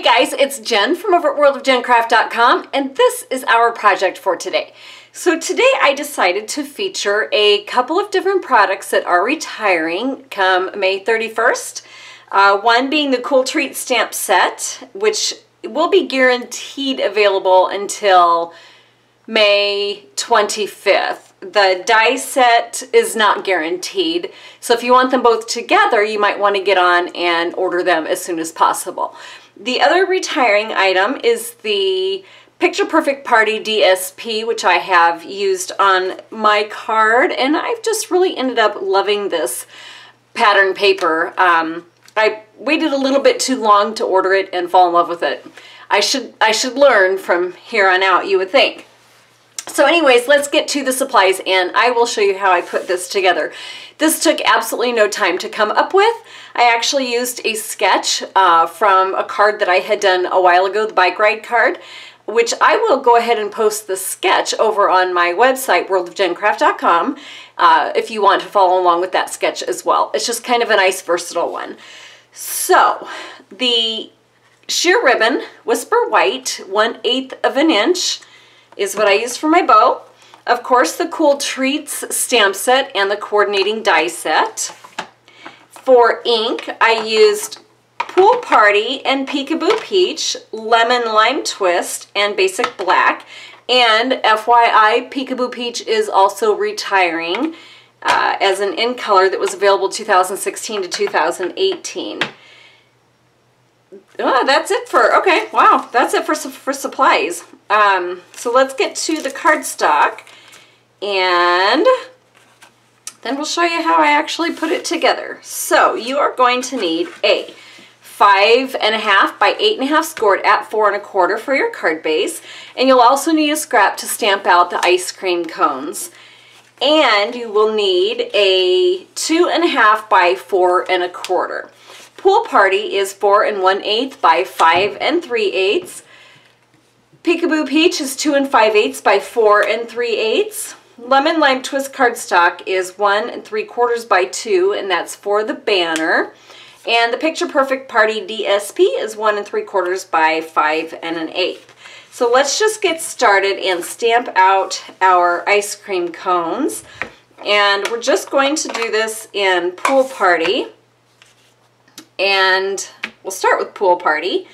guys, it's Jen from over at worldofjencraft.com, and this is our project for today. So today I decided to feature a couple of different products that are retiring come May 31st. One being the Cool Treat stamp set, which will be guaranteed available until May 25th. The die set is not guaranteed, so if you want them both together, you might want to get on and order them as soon as possible. The other retiring item is the Picture Perfect Party DSP, which I have used on my card, and I've just really ended up loving this pattern paper. I waited a little bit too long to order it and fall in love with it. I should learn from here on out, you would think. So anyways, let's get to the supplies and I will show you how I put this together. This took absolutely no time to come up with. I actually used a sketch from a card that I had done a while ago, the bike ride card, which I will go ahead and post the sketch over on my website, worldofjencraft.com, if you want to follow along with that sketch as well. It's just kind of a nice versatile one. So the sheer ribbon, Whisper White, 1/8 of an inch, is what I used for my bow. Of course, the Cool Treats stamp set and the coordinating die set. For ink, I used Pool Party and Peekaboo Peach, Lemon Lime Twist, and Basic Black. And FYI, Peekaboo Peach is also retiring as an in color that was available 2016 to 2018. Oh, that's it for, okay, wow, that's it for supplies. So let's get to the cardstock, and then we'll show you how I actually put it together. So you are going to need a 5.5 by 8.5 scored at 4 1/4 for your card base, and you'll also need a scrap to stamp out the ice cream cones. And you will need a 2.5 by 4 1/4. Pool Party is 4 1/8 by 5 3/8. Peekaboo Peach is 2 5/8 by 4 3/8. Lemon Lime Twist cardstock is 1 3/4 by 2, and that's for the banner. And the Picture Perfect Party DSP is 1 3/4 by 5 1/8. So let's just get started and stamp out our ice cream cones. And we're just going to do this in Pool Party. And we'll start with Pool Party.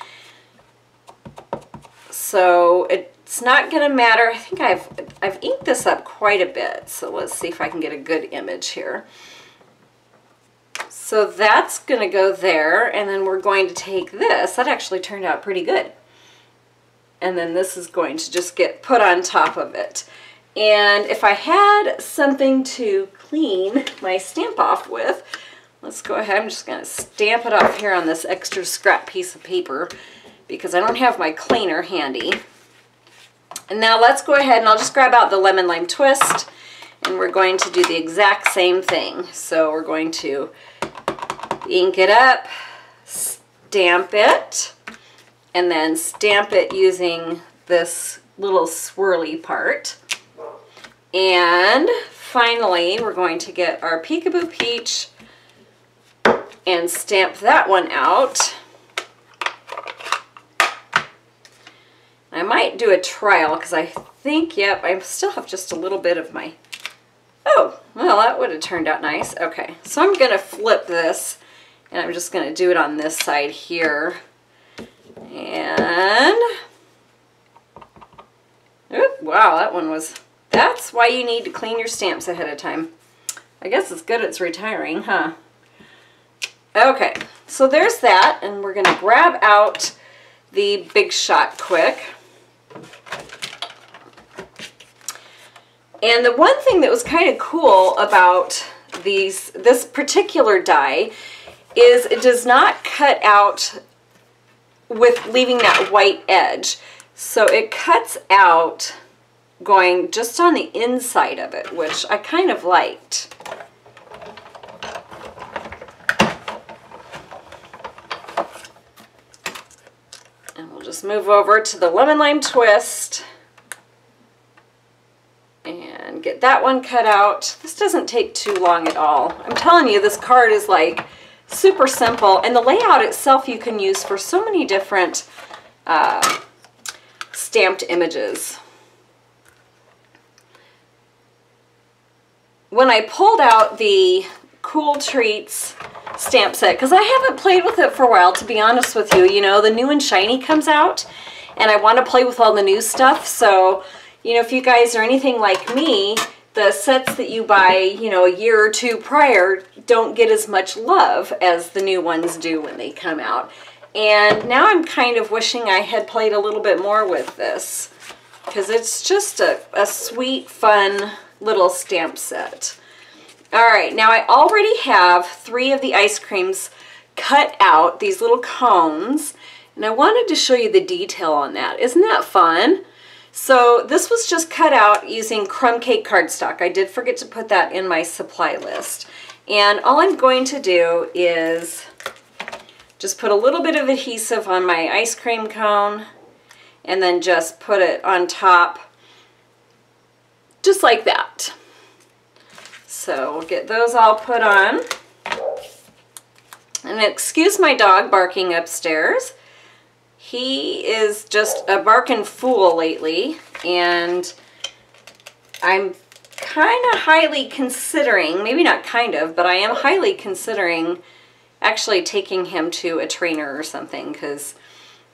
So it's not going to matter. I think I've inked this up quite a bit. So let's see if I can get a good image here. So that's going to go there, and then we're going to take this. That actually turned out pretty good. And then this is going to just get put on top of it. And if I had something to clean my stamp off with, let's go ahead. I'm just going to stamp it off here on this extra scrap piece of paper because I don't have my cleaner handy. And now let's go ahead and I'll just grab out the Lemon Lime Twist, and we're going to do the exact same thing. So we're going to ink it up, stamp it, and then stamp it using this little swirly part. And finally, we're going to get our Peekaboo Peach and stamp that one out. I might do a trial because I think, yep, I still have just a little bit of my, oh, well, that would have turned out nice. Okay, so I'm going to flip this, and I'm just going to do it on this side here. And, oop, wow, that one was, that's why you need to clean your stamps ahead of time. I guess it's good it's retiring, huh? Okay, so there's that, and we're going to grab out the Big Shot Quick. And the one thing that was kind of cool about this particular die is it does not cut out with leaving that white edge. So it cuts out going just on the inside of it, which I kind of liked. And we'll just move over to the Lemon Lime Twist and get that one cut out. This doesn't take too long at all. I'm telling you, this card is like super simple. And the layout itself you can use for so many different stamped images. When I pulled out the Cool Treats stamp set, because I haven't played with it for a while, to be honest with you. You know, the new and shiny comes out, and I want to play with all the new stuff. So, you know, if you guys are anything like me, the sets that you buy, you know, a year or two prior don't get as much love as the new ones do when they come out. And now I'm kind of wishing I had played a little bit more with this, because it's just a sweet, fun little stamp set. All right, now I already have 3 of the ice creams cut out, these little cones, and I wanted to show you the detail on that. Isn't that fun? So this was just cut out using crumb cake cardstock. I did forget to put that in my supply list. And all I'm going to do is just put a little bit of adhesive on my ice cream cone and then just put it on top just like that. So we'll get those all put on. And excuse my dog barking upstairs. He is just a barking fool lately, and I'm kind of highly considering, maybe not kind of, but I am highly considering actually taking him to a trainer or something, because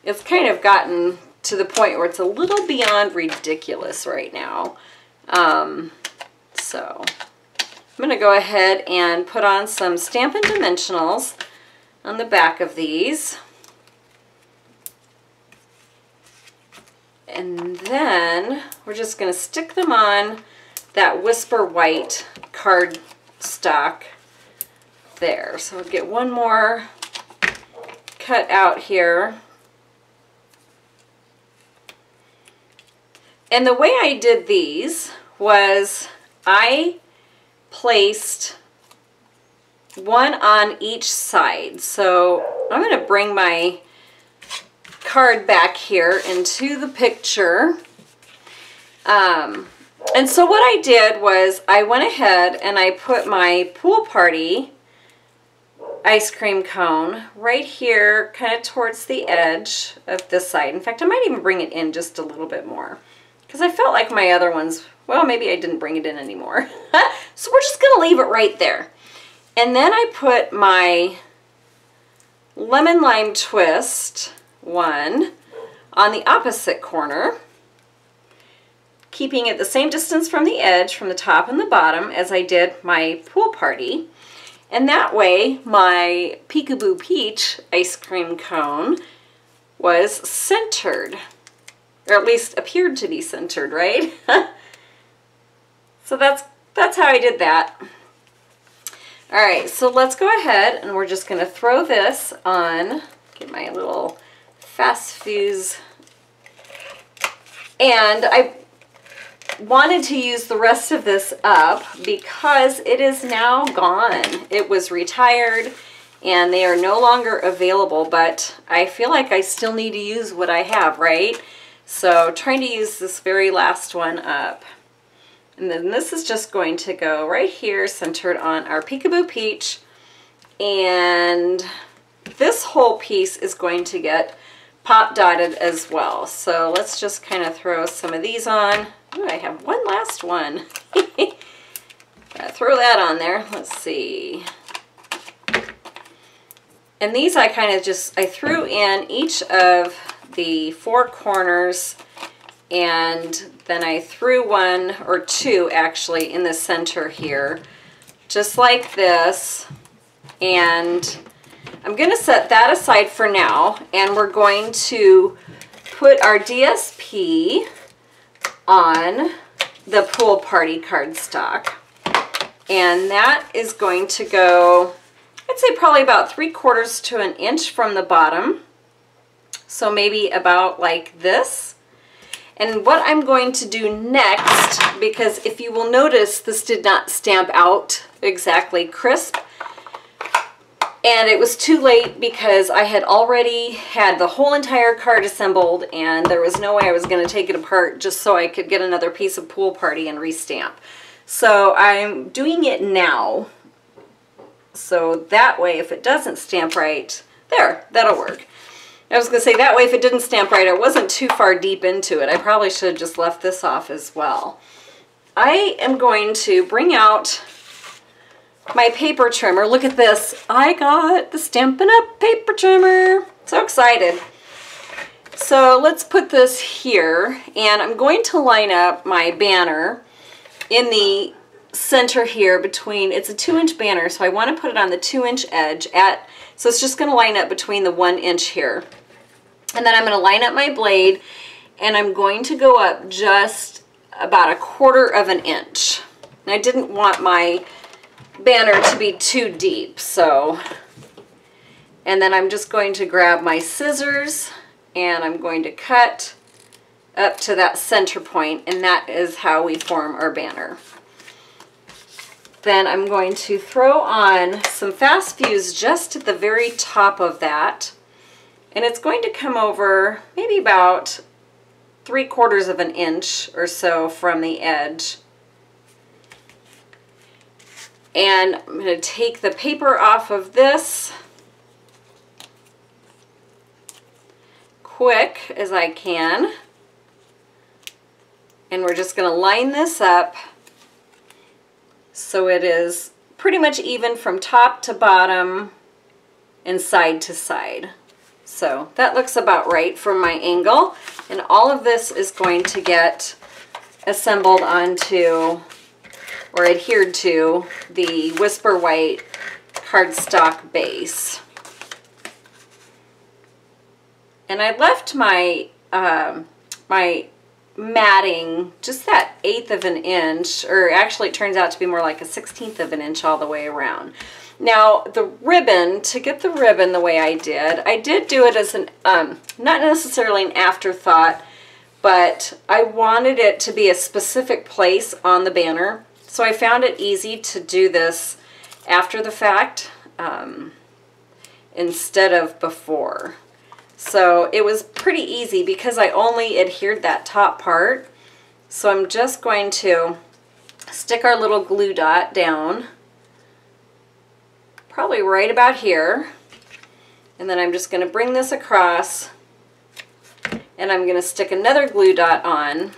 it's kind of gotten to the point where it's a little beyond ridiculous right now. So I'm going to go ahead and put on some Stampin' Dimensionals on the back of these. And then we're just going to stick them on that Whisper White cardstock there. So we'll get one more cut out here. And the way I did these was I placed one on each side. So I'm going to bring my card back here into the picture. And so what I did was I went ahead and I put my Pool Party ice cream cone right here, kind of towards the edge of this side. In fact, I might even bring it in just a little bit more, because I felt like my other ones, well, maybe I didn't bring it in anymore. So we're just going to leave it right there. And then I put my Lemon Lime Twist one on the opposite corner, keeping it the same distance from the edge, from the top and the bottom, as I did my Pool Party. And that way my Peekaboo Peach ice cream cone was centered, or at least appeared to be centered, right? So that's how I did that. All right, so let's go ahead and we're just going to throw this on. Get my little fast fuse. And I wanted to use the rest of this up because it is now gone. It was retired and they are no longer available, but I feel like I still need to use what I have, right? So trying to use this very last one up. And then this is just going to go right here, centered on our Peekaboo Peach. And this whole piece is going to get pop dotted as well. So let's just kind of throw some of these on. Ooh, I have one last one. Gotta throw that on there. Let's see. And these I kind of just, I threw in each of the 4 corners, and then I threw 1 or 2 actually in the center here, just like this. And I'm going to set that aside for now, and we're going to put our DSP on the Pool Party cardstock. And that is going to go, I'd say probably about 3/4 to an inch from the bottom. So maybe about like this. And what I'm going to do next, because if you will notice, this did not stamp out exactly crisp. And it was too late because I had already had the whole entire card assembled and there was no way I was going to take it apart just so I could get another piece of Pool Party and restamp. So I'm doing it now So that way, if it doesn't stamp right, there, that'll work. I was going to say, that way if it didn't stamp right, I wasn't too far deep into it. I probably should have just left this off as well. I am going to bring out my paper trimmer. Look at this. I got the Stampin' Up paper trimmer. So excited. So let's put this here, and I'm going to line up my banner in the center here between, it's a 2-inch banner, so I want to put it on the 2-inch edge so it's just going to line up between the 1 inch here. And then I'm going to line up my blade, and I'm going to go up just about 1/4 inch. And I didn't want my banner to be too deep, so. And then I'm just going to grab my scissors, and I'm going to cut up to that center point, and that is how we form our banner. Then I'm going to throw on some fast fuse just at the very top of that, and it's going to come over maybe about 3/4 inch or so from the edge. And I'm going to take the paper off of this quick as I can, and we're just going to line this up so it is pretty much even from top to bottom and side to side. So that looks about right from my angle, and all of this is going to get assembled onto or adhered to the Whisper White cardstock base. And I left my my matting just that 1/8 inch, or actually it turns out to be more like a 1/16 inch all the way around. Now the ribbon, to get the ribbon the way I did do it as an, not necessarily an afterthought, but I wanted it to be a specific place on the banner. So I found it easy to do this after the fact instead of before. So it was pretty easy because I only adhered that top part. So I'm just going to stick our little glue dot down, probably right about here. And then I'm just going to bring this across, and I'm going to stick another glue dot on.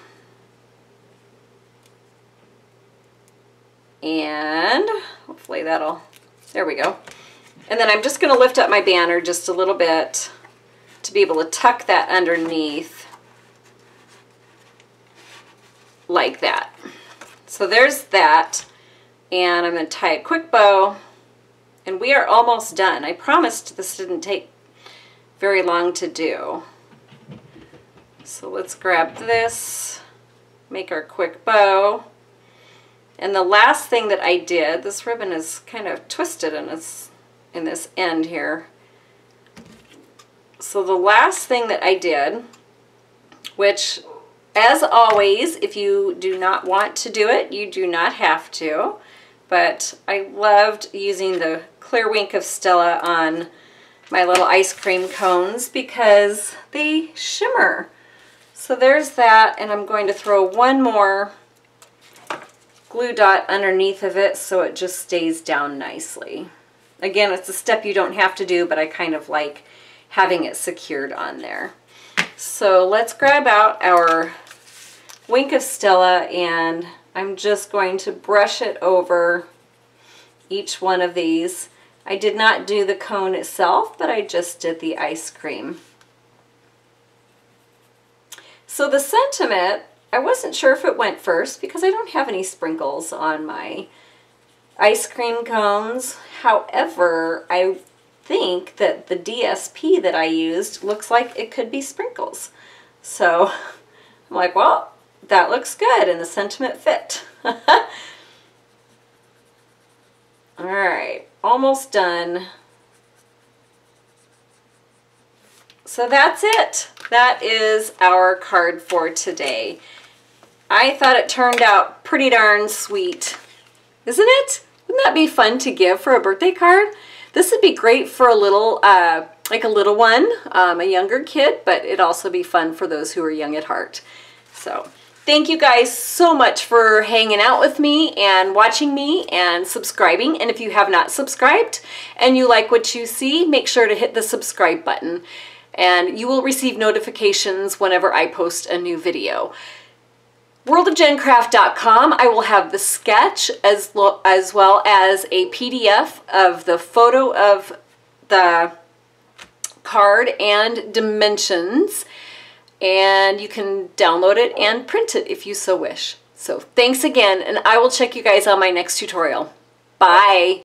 And hopefully that'll, there we go. And then I'm just going to lift up my banner just a little bit to be able to tuck that underneath like that. So there's that, and I'm going to tie a quick bow, and we are almost done. I promised this didn't take very long to do. So let's grab this, make our quick bow. And the last thing that I did, this ribbon is kind of twisted in this end here. So the last thing that I did, which as always, if you do not want to do it, you do not have to, but I loved using the Clear Wink of Stella on my little ice cream cones because they shimmer. So there's that, and I'm going to throw one more glue dot underneath of it so it just stays down nicely. Again, it's a step you don't have to do, but I kind of like having it secured on there. So let's grab out our Wink of Stella, and I'm just going to brush it over each one of these. I did not do the cone itself, but I just did the ice cream. So the sentiment, I wasn't sure if it went first because I don't have any sprinkles on my ice cream cones. However, I think that the DSP that I used looks like it could be sprinkles. So I'm like, well, that looks good, and the sentiment fit. All right, almost done. So that's it. That is our card for today. I thought it turned out pretty darn sweet. Isn't it? Wouldn't that be fun to give for a birthday card? This would be great for a little, like a little one, a younger kid, but it'd also be fun for those who are young at heart. So thank you guys so much for hanging out with me and watching me and subscribing. And if you have not subscribed and you like what you see, make sure to hit the subscribe button and you will receive notifications whenever I post a new video. worldofjencraft.com, I will have the sketch as well as a PDF of the photo of the card and dimensions, and you can download it and print it if you so wish. So thanks again, and I will check you guys on my next tutorial. Bye!